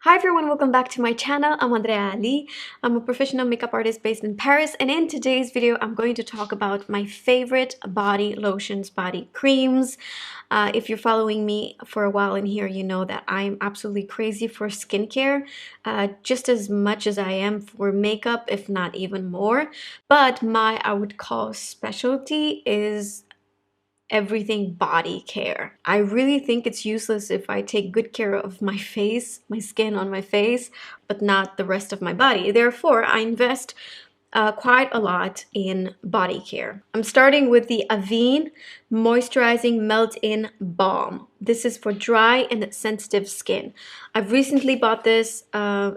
Hi everyone, welcome back to my channel. I'm Andreea. I'm a professional makeup artist based in Paris, and in today's video I'm going to talk about my favorite body lotions, body creams. If you're following me for a while in here, you know that I'm absolutely crazy for skincare, just as much as I am for makeup, if not even more. But my, I would call, specialty is everything body care. I really think it's useless if I take good care of my face, my skin on my face, but not the rest of my body. Therefore, I invest quite a lot in body care. I'm starting with the Avene Moisturizing Melt-In Balm. This is for dry and sensitive skin. I've recently bought this.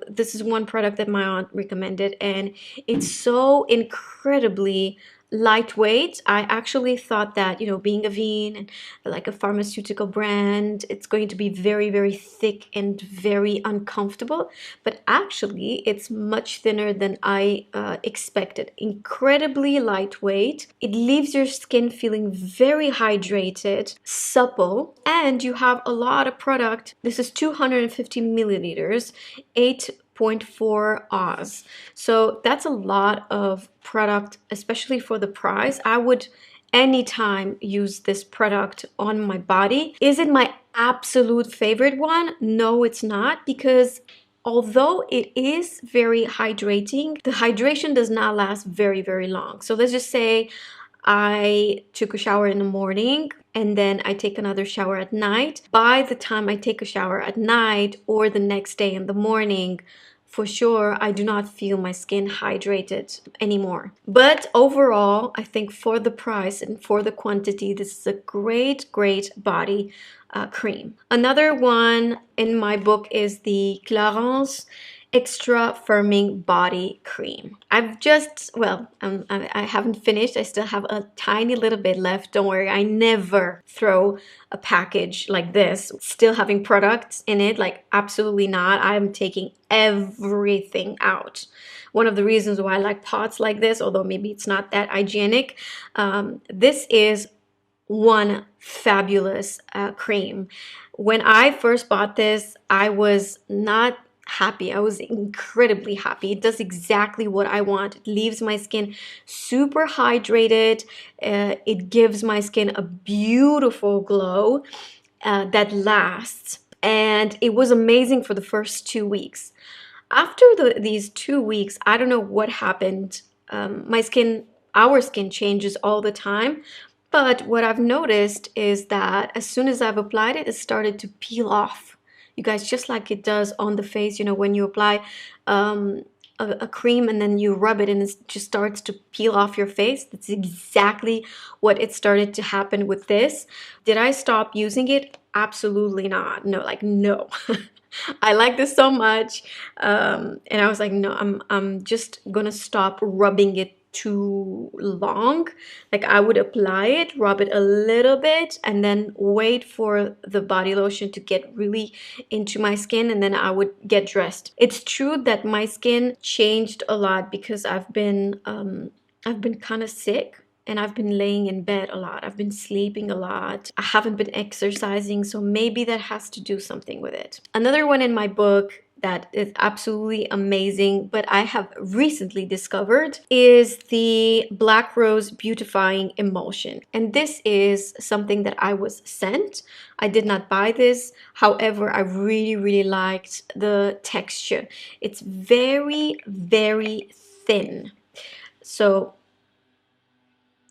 This is one product that my aunt recommended, and it's so incredibly lightweight. I actually thought that, you know, being Avene and like a pharmaceutical brand, it's going to be very, very thick and very uncomfortable. But actually, it's much thinner than I expected. Incredibly lightweight. It leaves your skin feeling very hydrated, supple, and you have a lot of product. This is 250 milliliters, 8.4 Oz. So that's a lot of product, especially for the price. I would anytime use this product on my body. Is it my absolute favorite one? No, it's not, because although it is very hydrating, the hydration does not last very, very long. So let's just say I took a shower in the morning and then I take another shower at night. By the time I take a shower at night or the next day in the morning, for sure, I do not feel my skin hydrated anymore. But overall, I think for the price and for the quantity, this is a great, great body cream. Another one in my book is the Clarins Extra Firming Body Cream. I've just, well, I haven't finished. I still have a tiny little bit left. Don't worry, I never throw a package like this still having products in it. Like, absolutely not. I'm taking everything out. One of the reasons why I like pots like this, although maybe it's not that hygienic, this is one fabulous cream. When I first bought this, I was not happy. I was incredibly happy. It does exactly what I want. It leaves my skin super hydrated. It gives my skin a beautiful glow that lasts. And it was amazing for the first 2 weeks. After these 2 weeks, I don't know what happened. My skin, our skin changes all the time. But what I've noticed is that as soon as I've applied it, it started to peel off. You guys, just like it does on the face, you know, when you apply a cream and then you rub it and it just starts to peel off your face. That's exactly what it started to happen with this. Did I stop using it? Absolutely not. No, like, no. I like this so much. And I was like, no, I'm just gonna stop rubbing it too long. Like, I would apply it, rub it a little bit, and then wait for the body lotion to get really into my skin, and then I would get dressed. It's true that my skin changed a lot because I've been kind of sick. And I've been laying in bed a lot. I've been sleeping a lot. I haven't been exercising, so maybe that has to do something with it. Another one in my book that is absolutely amazing, but I have recently discovered, is the Black Rose Beautifying Emulsion. And this is something that I was sent. I did not buy this. However, I really, really liked the texture. It's very, very thin. So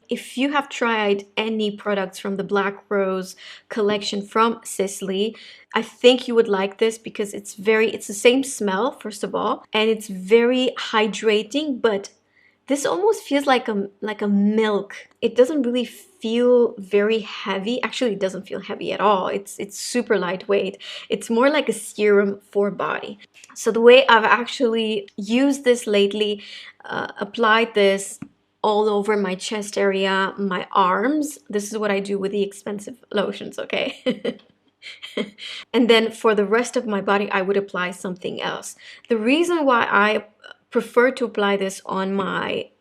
if you have tried any products from the Black Rose collection from Sicily, I think you would like this because it's the same smell, first of all, and it's very hydrating, but this almost feels like a milk. It doesn't really feel very heavy. Actually, it doesn't feel heavy at all. It's super lightweight. It's more like a serum for body. So the way I've actually used this lately, applied this all over my chest area, my arms. This is what I do with the expensive lotions, okay? And then for the rest of my body, I would apply something else. The reason why I prefer to apply this on my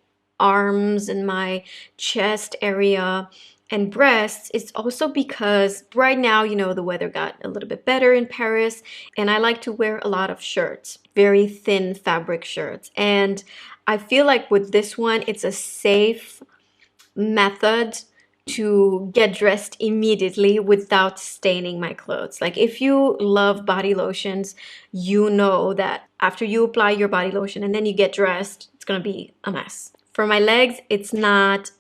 arms and my chest area and breasts, it's also because right now, you know, the weather got a little bit better in Paris, and I like to wear a lot of shirts, very thin fabric shirts. And I feel like with this one, it's a safe method to get dressed immediately without staining my clothes. Like if you love body lotions, you know that after you apply your body lotion and then you get dressed, it's gonna be a mess. For my legs, it's not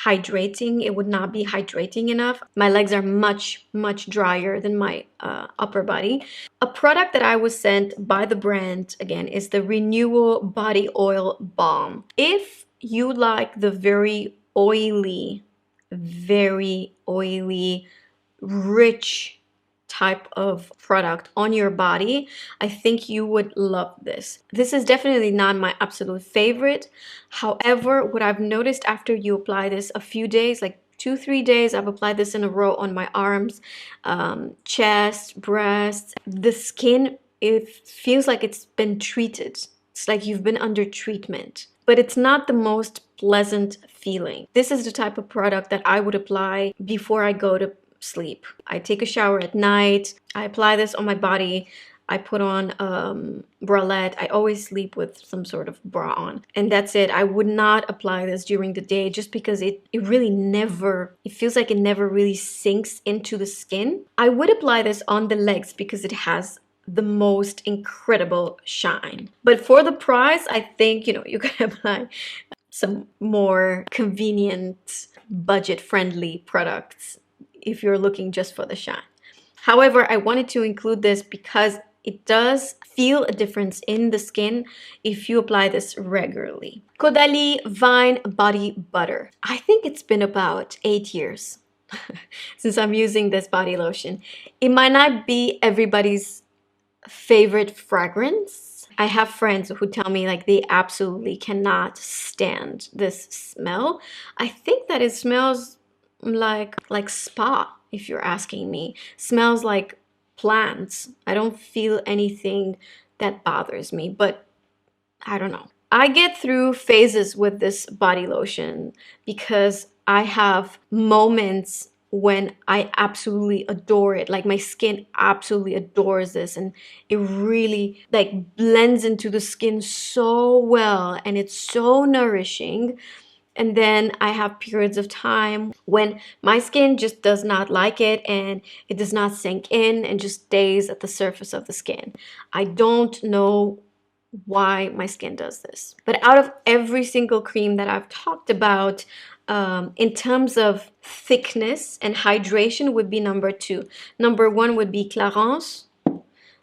hydrating. It would not be hydrating enough. My legs are much, much drier than my upper body. A product that I was sent by the brand, again, is the Renewal Body Oil Balm. If you like the very oily, rich type of product on your body, I think you would love this. This is definitely not my absolute favorite. However, what I've noticed after you apply this a few days, like 2-3 days, I've applied this in a row on my arms, chest, breasts, the skin, it feels like it's been treated. It's like you've been under treatment, but it's not the most pleasant feeling. This is the type of product that I would apply before I go to sleep. I take a shower at night. I apply this on my body. I put on bralette. I always sleep with some sort of bra on, and that's it. I would not apply this during the day just because it really never, it feels like it never really sinks into the skin. I would apply this on the legs because it has the most incredible shine. But for the price, I think, you know, you can apply some more convenient, budget-friendly products if you're looking just for the shine. However, I wanted to include this because it does feel a difference in the skin if you apply this regularly. Caudalie Vine Body Butter. I think it's been about 8 years since I'm using this body lotion. It might not be everybody's favorite fragrance. I have friends who tell me like they absolutely cannot stand this smell. I think that it smells like spa, if you're asking me. Smells like plants. I don't feel anything that bothers me, but I don't know. I get through phases with this body lotion because I have moments when I absolutely adore it. Like my skin absolutely adores this, and it really like blends into the skin so well, and it's so nourishing. And then I have periods of time when my skin just does not like it and it does not sink in and just stays at the surface of the skin. I don't know why my skin does this. But out of every single cream that I've talked about, in terms of thickness and hydration would be number 2. Number 1 would be Clarence.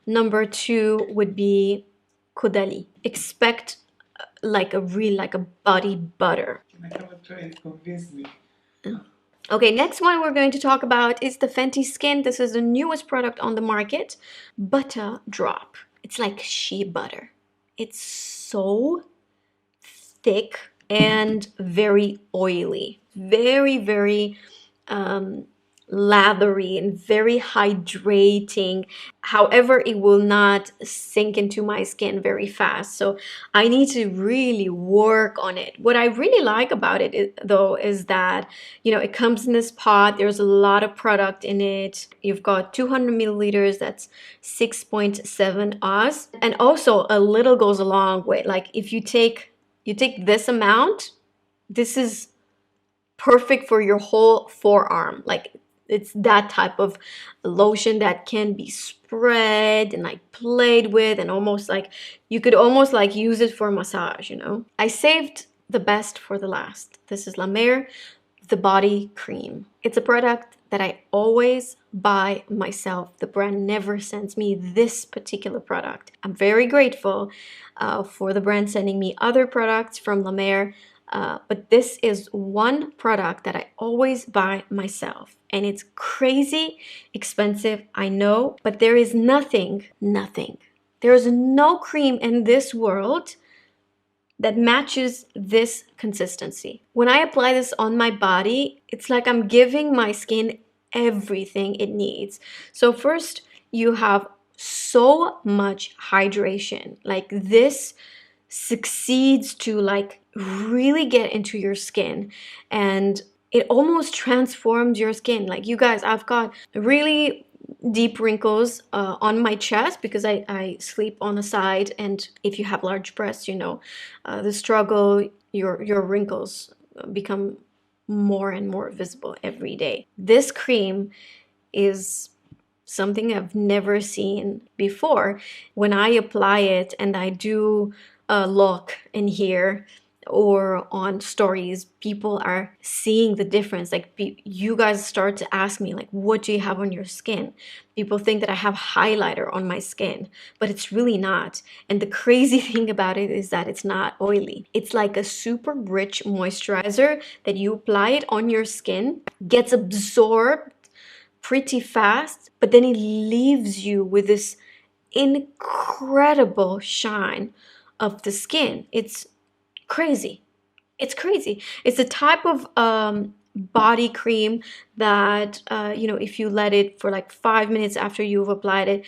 Number 2 would be Caudalie. Expect like a body butter. I haven't tried it, convince me. Okay, next one we're going to talk about is the Fenty Skin. This is the newest product on the market. Butter Drop. It's like shea butter. It's so thick and very oily. Very lathery and very hydrating. However, it will not sink into my skin very fast, so I need to really work on it. What I really like about it though is that, you know, it comes in this pot. There's a lot of product in it. You've got 200 milliliters, that's 6.7 oz, and also a little goes a long way. Like if you take this amount, this is perfect for your whole forearm. Like it's that type of lotion that can be spread and like played with, and almost like you could almost like use it for massage, you know. I saved the best for the last. This is La Mer, the body cream. It's a product that I always buy myself. The brand never sends me this particular product. I'm very grateful for the brand sending me other products from La Mer. But this is one product that I always buy myself, and it's crazy expensive, I know, but there is nothing, there is no cream in this world that matches this consistency. When I apply this on my body, it's like I'm giving my skin everything it needs. So first, you have so much hydration. Like this succeeds to like really get into your skin, and it almost transforms your skin. Like, you guys, I've got really deep wrinkles on my chest because I sleep on the side, and if you have large breasts, you know, the struggle, your wrinkles become more and more visible every day. This cream is something I've never seen before. When I apply it and I do a look in here or on stories, people are seeing the difference. Like, you guys start to ask me, like, what do you have on your skin? People think that I have highlighter on my skin, but it's really not. And the crazy thing about it is that it's not oily. It's like a super rich moisturizer that you apply it on your skin, gets absorbed pretty fast, but then it leaves you with this incredible shine of the skin. It's crazy. It's crazy. It's a type of body cream that, you know, if you let it for like 5 minutes after you've applied it,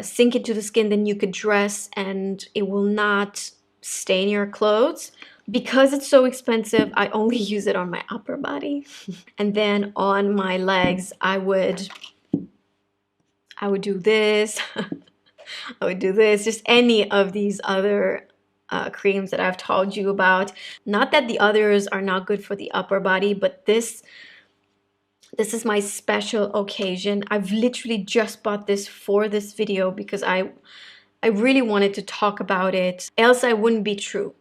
sink into the skin, then you could dress and it will not stain your clothes. Because it's so expensive, I only use it on my upper body. And then on my legs, I would do this. I would do this, just any of these other creams that I've told you about. Not that the others are not good for the upper body, but this is my special occasion. I've literally just bought this for this video because I really wanted to talk about it. Else I wouldn't be true.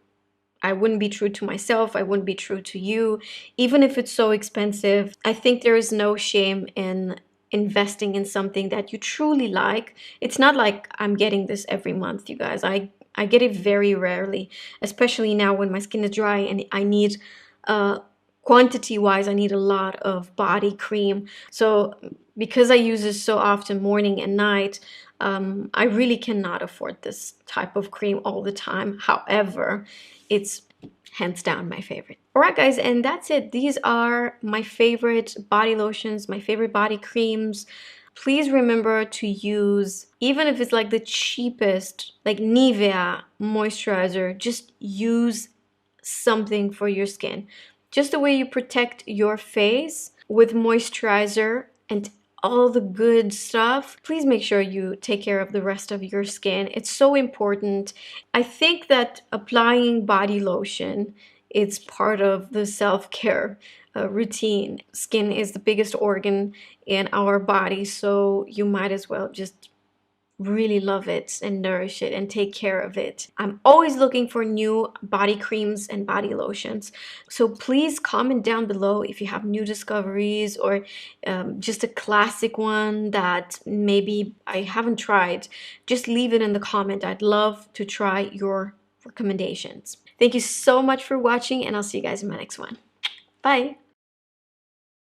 I wouldn't be true to myself. I wouldn't be true to you. Even if it's so expensive, I think there is no shame in investing in something that you truly like. It's not like I'm getting this every month, you guys. I get it very rarely, especially now when my skin is dry and I need, quantity wise, I need a lot of body cream. So because I use this so often, morning and night, I really cannot afford this type of cream all the time. However, it's hands down my favorite. All right, guys, and that's it. These are my favorite body lotions, my favorite body creams. Please remember to use, even if it's like the cheapest, like Nivea moisturizer, just use something for your skin. Just the way you protect your face with moisturizer and all the good stuff, please make sure you take care of the rest of your skin. It's so important. I think that applying body lotion, it's part of the self-care routine. Skin is the biggest organ in our body, so you might as well just really love it and nourish it and take care of it. I'm always looking for new body creams and body lotions. So please comment down below if you have new discoveries or just a classic one that maybe I haven't tried. Just leave it in the comment. I'd love to try your recommendations. Thank you so much for watching, and I'll see you guys in my next one. Bye.